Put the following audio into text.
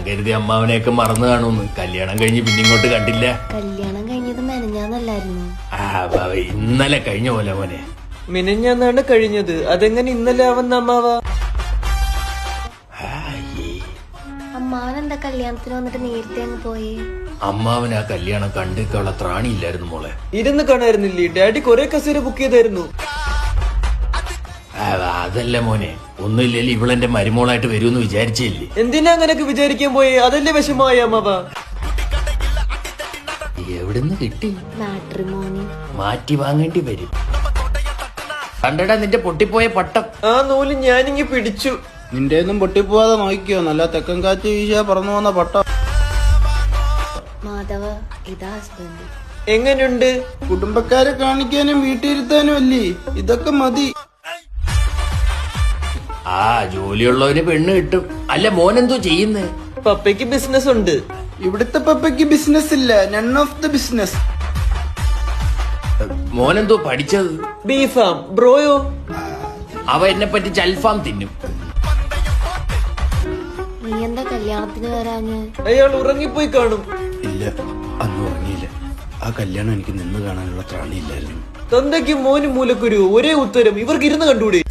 കരുതി അമ്മാവനെയൊക്കെ മറന്നു കാണുന്നു. കല്യാണം കഴിഞ്ഞ് പിന്നെ ഇങ്ങോട്ട് കണ്ടില്ല. കല്യാണം കഴിഞ്ഞത് മെനഞ്ഞാന്നല്ലായിരുന്നു. ഇന്നലെ കഴിഞ്ഞ പോലെ മോനെ. മിനഞ്ഞാന്നാണ് കഴിഞ്ഞത്. അതെങ്ങനെ ഇന്നലെ ആവുന്ന അമ്മാവ? അമ്മാവൻ എന്താ കല്യാണത്തിന് വന്നിട്ട് നേരത്തെ അങ്ങ് പോയേ? അമ്മാവന് ആ കല്യാണം കണ്ടിട്ടുള്ള ത്രാണിയില്ലായിരുന്നു മോളെ. ഇരുന്ന് കാണായിരുന്നില്ലേ? ഡാഡി കൊറേ കസേര ബുക്ക് ചെയ്തായിരുന്നു. അതല്ല മോനെ, ഒന്നുമില്ലല്ലോ ഇവളെന്റെ മരുമോളായിട്ട് വരുമെന്ന് വിചാരിച്ചില്ലേ. എന്തിനാ അങ്ങനെയൊക്കെ വിചാരിക്കാൻ പോയേ? അതല്ലേ വിഷമമായ അമ്മാവ? എവിടുന്ന് കിട്ടി? മാട്രിമോണി മാറ്റി വാങ്ങേണ്ടി വരും. കണ്ടടാ നിന്റെ പൊട്ടിപ്പോയ പട്ടം. ആ നൂല് ഞാനിങ്ങി പിടിച്ചു. നിന്റെ ഒന്നും പൊട്ടിപ്പോവാതെ നോക്കിയോ, നല്ല തെക്കൻ കാറ്റ് വീശാ പറന്നു വന്ന പട്ട. മാധവ, ഇതാ ഹസ്ബൻഡ്. എങ്ങനുണ്ട്? കുടുംബക്കാരെ കാണിക്കാനും വീട്ടിലിരുത്താനും അല്ലേ, ഇതൊക്കെ മതി. ആ ജോലിയുള്ളവന് പെണ്ണ് കിട്ടും. അല്ല മോനെന്തോ ചെയ്യുന്നേ? പപ്പയ്ക്ക് ബിസിനസ് ഉണ്ട്. ഇവിടുത്തെ പപ്പയ്ക്ക് ബിസിനസ് ഇല്ല, നൺ ഓഫ് ദ ബിസിനസ്. മോനെന്തോ പഠിച്ചത്? ബീഫാം. ബ്രോയോ? അവ എന്നെ പറ്റി അൽഫാം തിന്നും. നീ എന്താ കല്യാണത്തിന് വരാഞ്ഞ്? അയാൾ ഉറങ്ങിപ്പോയി കാണും. ഇല്ല, അന്ന് ഉറങ്ങിയില്ല. ആ കല്യാണം എനിക്ക് നിന്ന് കാണാനുള്ള ത്രാണിയില്ലായിരുന്നു. തന്തയ്ക്കും മോനും മൂലക്കുരു ഒരേ ഉത്തരം. ഇവർക്ക് ഇരുന്ന് കണ്ടൂടെ?